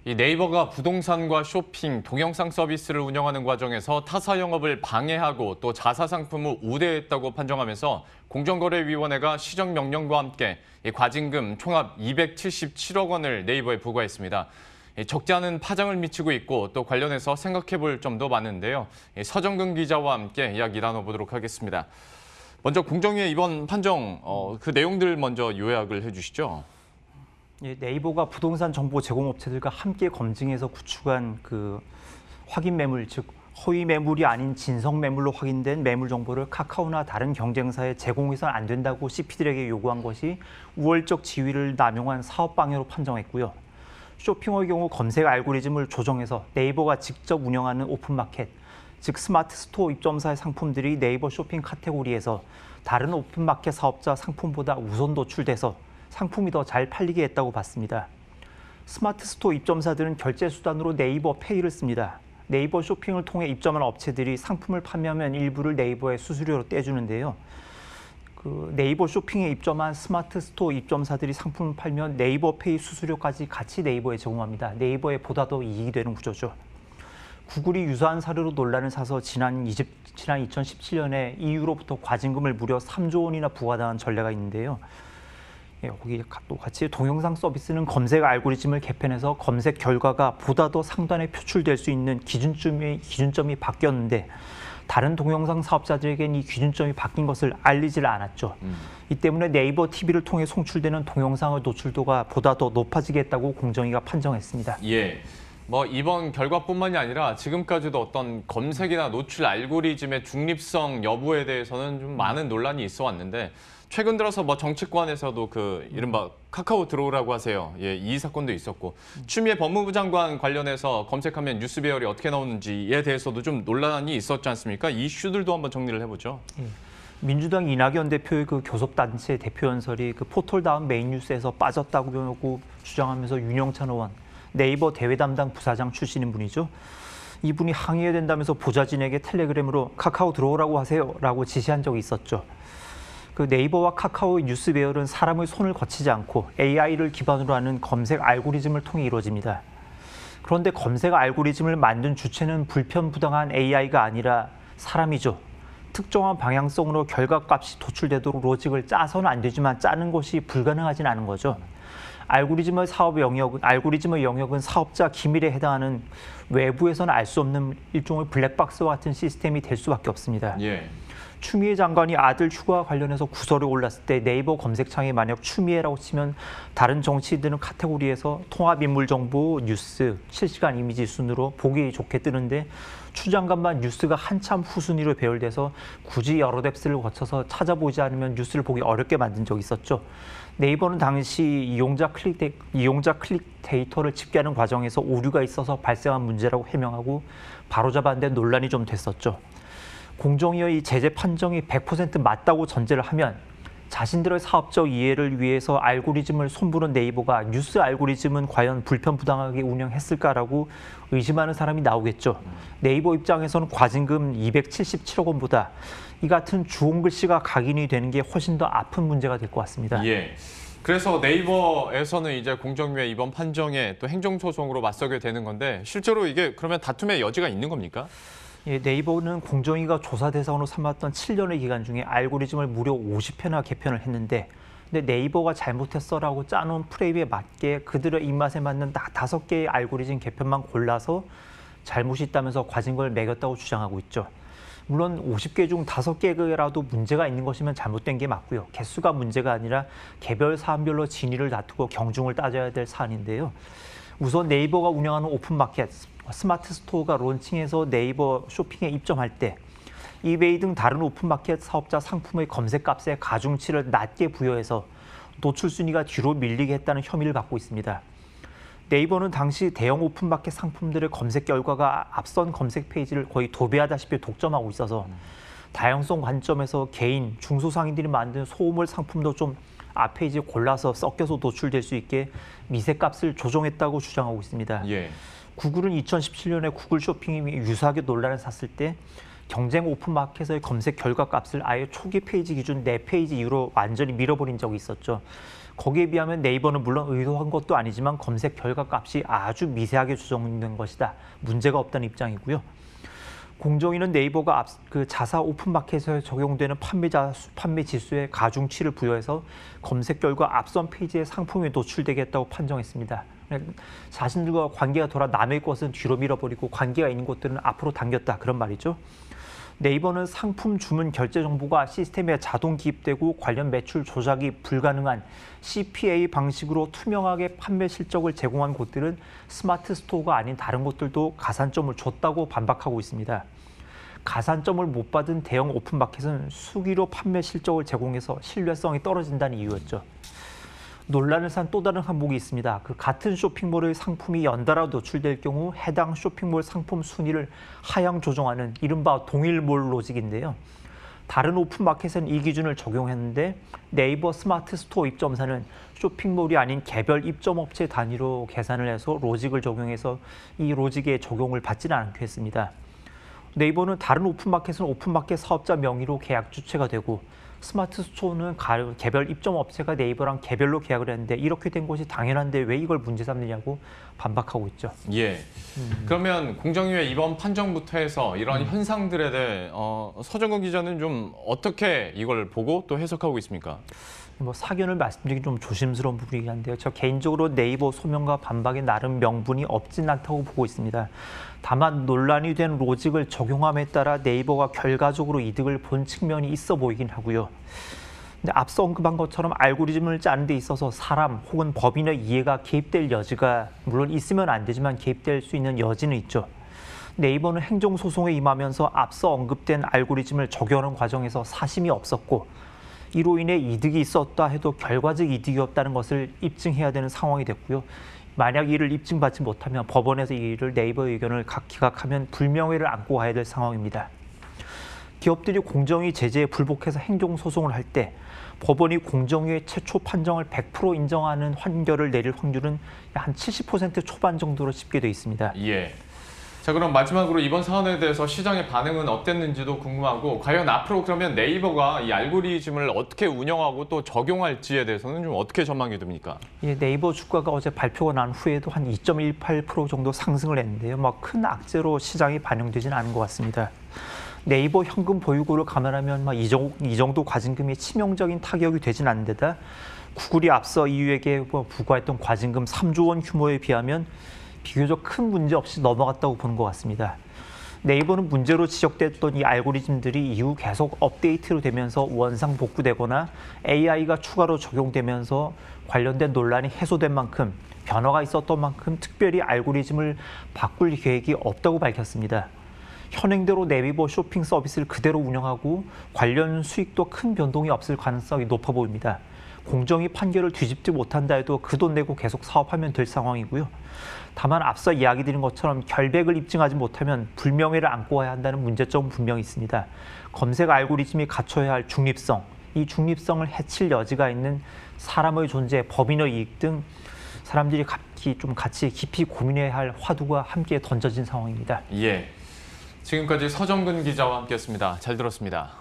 이 네이버가 부동산과 쇼핑, 동영상 서비스를 운영하는 과정에서 타사 영업을 방해하고 또 자사 상품을 우대했다고 판정하면서 공정거래위원회가 시정 명령과 함께 이 과징금 총합 277억 원을 네이버에 부과했습니다. 적지 않은 파장을 미치고 있고 또 관련해서 생각해 볼 점도 많은데요. 서정근 기자와 함께 이야기 나눠보도록 하겠습니다. 먼저 공정위의 이번 판정 그 내용들 먼저 요약을 해주시죠. 네이버가 부동산 정보 제공업체들과 함께 검증해서 구축한 그 확인 매물, 즉 허위 매물이 아닌 진성 매물로 확인된 매물 정보를 카카오나 다른 경쟁사에 제공해서는 안 된다고 CP들에게 요구한 것이 우월적 지위를 남용한 사업 방해로 판정했고요. 쇼핑의 경우 검색 알고리즘을 조정해서 네이버가 직접 운영하는 오픈마켓, 즉 스마트 스토어 입점사의 상품들이 네이버 쇼핑 카테고리에서 다른 오픈마켓 사업자 상품보다 우선 노출돼서 상품이 더 잘 팔리게 했다고 봤습니다. 스마트 스토어 입점사들은 결제 수단으로 네이버 페이를 씁니다. 네이버 쇼핑을 통해 입점한 업체들이 상품을 판매하면 일부를 네이버에 수수료로 떼주는데요. 네이버 쇼핑에 입점한 스마트 스토어 입점사들이 상품을 팔면 네이버 페이 수수료까지 같이 네이버에 제공합니다. 네이버에 보다 더 이익이 되는 구조죠. 구글이 유사한 사례로 논란을 사서 지난 2017년에 EU로부터 과징금을 무려 3조 원이나 부과당한 전례가 있는데요. 거기 또 같이 동영상 서비스는 검색 알고리즘을 개편해서 검색 결과가 보다 더 상단에 표출될 수 있는 기준점이 바뀌었는데 다른 동영상 사업자들에겐 이 기준점이 바뀐 것을 알리질 않았죠. 이 때문에 네이버 TV를 통해 송출되는 동영상의 노출도가 보다 더 높아지겠다고 공정위가 판정했습니다. 예. 이번 결과뿐만이 아니라 지금까지도 어떤 검색이나 노출 알고리즘의 중립성 여부에 대해서는 좀 많은 논란이 있어 왔는데 최근 들어서 정치권에서도 이른바 카카오 들어오라고 하세요. 예, 이 사건도 있었고 추미애 법무부 장관 관련해서 검색하면 뉴스 배열이 어떻게 나오는지에 대해서도 좀 논란이 있었지 않습니까? 이 이슈들도 한번 정리를 해보죠. 민주당 이낙연 대표의 교섭단체 대표 연설이 포털 다음 메인 뉴스에서 빠졌다고 주장하면서 윤영찬 의원, 네이버 대외 담당 부사장 출신인 분이죠. 이분이 항의해야 된다면서 보좌진에게 텔레그램으로 카카오 들어오라고 하세요라고 지시한 적이 있었죠. 네이버와 카카오의 뉴스 배열은 사람의 손을 거치지 않고 AI를 기반으로 하는 검색 알고리즘을 통해 이루어집니다. 그런데 검색 알고리즘을 만든 주체는 불편부당한 AI가 아니라 사람이죠. 특정한 방향성으로 결과값이 도출되도록 로직을 짜서는 안 되지만 짜는 것이 불가능하진 않은 거죠. 알고리즘의 영역은 사업자 기밀에 해당하는 외부에서는 알 수 없는 일종의 블랙박스와 같은 시스템이 될 수밖에 없습니다. 예. 추미애 장관이 아들 휴가 관련해서 구설이 올랐을 때 네이버 검색창에 만약 추미애라고 치면 다른 정치인들은 카테고리에서 통합인물정보, 뉴스, 실시간 이미지 순으로 보기 좋게 뜨는데 추 장관만 뉴스가 한참 후순위로 배열돼서 굳이 여러 탭스를 거쳐서 찾아보지 않으면 뉴스를 보기 어렵게 만든 적이 있었죠. 네이버는 당시 이용자 클릭 데이터를 집계하는 과정에서 오류가 있어서 발생한 문제라고 해명하고 바로잡았는데 논란이 좀 됐었죠. 공정위의 제재 판정이 100% 맞다고 전제를 하면 자신들의 사업적 이해를 위해서 알고리즘을 손보는 네이버가 뉴스 알고리즘은 과연 불편부당하게 운영했을까라고 의심하는 사람이 나오겠죠. 네이버 입장에서는 과징금 277억 원보다 이 같은 주홍 글씨가 각인이 되는 게 훨씬 더 아픈 문제가 될 것 같습니다. 예. 그래서 네이버에서는 이제 공정위의 이번 판정에 또 행정소송으로 맞서게 되는 건데 실제로 이게 그러면 다툼의 여지가 있는 겁니까? 네이버는 공정위가 조사 대상으로 삼았던 7년의 기간 중에 알고리즘을 무려 50회나 개편을 했는데 근데 네이버가 잘못했어라고 짜놓은 프레임에 맞게 그들의 입맛에 맞는 5개의 알고리즘 개편만 골라서 잘못이 있다면서 과징금을 매겼다고 주장하고 있죠. 물론 50개 중 5개라도 문제가 있는 것이면 잘못된 게 맞고요. 개수가 문제가 아니라 개별 사안별로 진위를 다투고 경중을 따져야 될 사안인데요. 우선 네이버가 운영하는 오픈마켓, 스마트 스토어가 론칭해서 네이버 쇼핑에 입점할 때 이베이 등 다른 오픈마켓 사업자 상품의 검색값에 가중치를 낮게 부여해서 노출 순위가 뒤로 밀리게 했다는 혐의를 받고 있습니다. 네이버는 당시 대형 오픈마켓 상품들의 검색 결과가 앞선 검색 페이지를 거의 도배하다시피 독점하고 있어서 다양성 관점에서 개인, 중소상인들이 만든 소음물 상품도 좀 앞페이지에 골라서 섞여서 노출될 수 있게 미세값을 조정했다고 주장하고 있습니다. 예. 구글은 2017년에 구글 쇼핑이 유사하게 논란을 샀을 때 경쟁 오픈마켓의 검색 결과 값을 아예 초기 페이지 기준 4페이지 이후로 완전히 밀어버린 적이 있었죠. 거기에 비하면 네이버는 물론 의도한 것도 아니지만 검색 결과 값이 아주 미세하게 조정된 것이다. 문제가 없다는 입장이고요. 공정위는 네이버가 그 자사 오픈마켓에 적용되는 판매 지수에 가중치를 부여해서 검색 결과 앞선 페이지에 상품이 노출되겠다고 판정했습니다. 자신들과 관계가 돌아 남의 것은 뒤로 밀어버리고 관계가 있는 것들은 앞으로 당겼다. 그런 말이죠. 네이버는 상품 주문 결제 정보가 시스템에 자동 기입되고 관련 매출 조작이 불가능한 CPA 방식으로 투명하게 판매 실적을 제공한 곳들은 스마트 스토어가 아닌 다른 곳들도 가산점을 줬다고 반박하고 있습니다. 가산점을 못 받은 대형 오픈마켓은 수기로 판매 실적을 제공해서 신뢰성이 떨어진다는 이유였죠. 논란을 산 또 다른 항목이 있습니다. 그 같은 쇼핑몰의 상품이 연달아 노출될 경우 해당 쇼핑몰 상품 순위를 하향 조정하는 이른바 동일몰 로직인데요. 다른 오픈마켓은 이 기준을 적용했는데 네이버 스마트 스토어 입점사는 쇼핑몰이 아닌 개별 입점업체 단위로 계산을 해서 로직을 적용해서 이 로직의 적용을 받지는 않게 했습니다. 네이버는 다른 오픈마켓은 오픈마켓 사업자 명의로 계약 주체가 되고 스마트 스토어는 개별 입점 업체가 네이버랑 개별로 계약을 했는데 이렇게 된 것이 당연한데 왜 이걸 문제 삼느냐고 반박하고 있죠. 예. 그러면 공정위의 이번 판정부터 해서 이런 현상들에 대해 서정근 기자는 좀 어떻게 이걸 보고 또 해석하고 있습니까? 뭐 사견을 말씀드리기 좀 조심스러운 부분이긴 한데요. 저 개인적으로 네이버 소명과 반박에 나름 명분이 없진 않다고 보고 있습니다. 다만 논란이 된 로직을 적용함에 따라 네이버가 결과적으로 이득을 본 측면이 있어 보이긴 하고요. 근데 앞서 언급한 것처럼 알고리즘을 짜는 데 있어서 사람 혹은 법인의 이해가 개입될 여지가 물론 있으면 안 되지만 개입될 수 있는 여지는 있죠. 네이버는 행정소송에 임하면서 앞서 언급된 알고리즘을 적용하는 과정에서 사심이 없었고 이로 인해 이득이 있었다 해도 결과적 이득이 없다는 것을 입증해야 되는 상황이 됐고요. 만약 이를 입증받지 못하면 법원에서 이를 네이버의 의견을 기각하면 불명예를 안고 가야 될 상황입니다. 기업들이 공정위 제재에 불복해서 행정소송을 할 때 법원이 공정위의 최초 판정을 100% 인정하는 판결을 내릴 확률은 한 70% 초반 정도로 집계 돼 있습니다. 예. 자, 그럼 마지막으로 이번 사안에 대해서 시장의 반응은 어땠는지도 궁금하고 과연 앞으로 그러면 네이버가 이 알고리즘을 어떻게 운영하고 또 적용할지에 대해서는 좀 어떻게 전망이 됩니까? 예, 네이버 주가가 어제 발표가 난 후에도 한 2.18% 정도 상승을 했는데요. 뭐 큰 악재로 시장이 반영되지는 않은 것 같습니다. 네이버 현금 보유고를 감안하면 이 정도 과징금이 치명적인 타격이 되진 않는 데다 구글이 앞서 EU에게 부과했던 과징금 3조 원 규모에 비하면 비교적 큰 문제 없이 넘어갔다고 보는 것 같습니다. 네이버는 문제로 지적됐던 이 알고리즘들이 이후 계속 업데이트로 되면서 원상복구되거나 AI가 추가로 적용되면서 관련된 논란이 해소된 만큼 변화가 있었던 만큼 특별히 알고리즘을 바꿀 계획이 없다고 밝혔습니다. 현행대로 네이버 쇼핑 서비스를 그대로 운영하고 관련 수익도 큰 변동이 없을 가능성이 높아 보입니다. 공정위 판결을 뒤집지 못한다 해도 그 돈 내고 계속 사업하면 될 상황이고요. 다만 앞서 이야기 드린 것처럼 결백을 입증하지 못하면 불명예를 안고 와야 한다는 문제점은 분명히 있습니다. 검색 알고리즘이 갖춰야 할 중립성, 이 중립성을 해칠 여지가 있는 사람의 존재, 법인의 이익 등 사람들이 같이 깊이 고민해야 할 화두가 함께 던져진 상황입니다. 예. 지금까지 서정근 기자와 함께했습니다. 잘 들었습니다.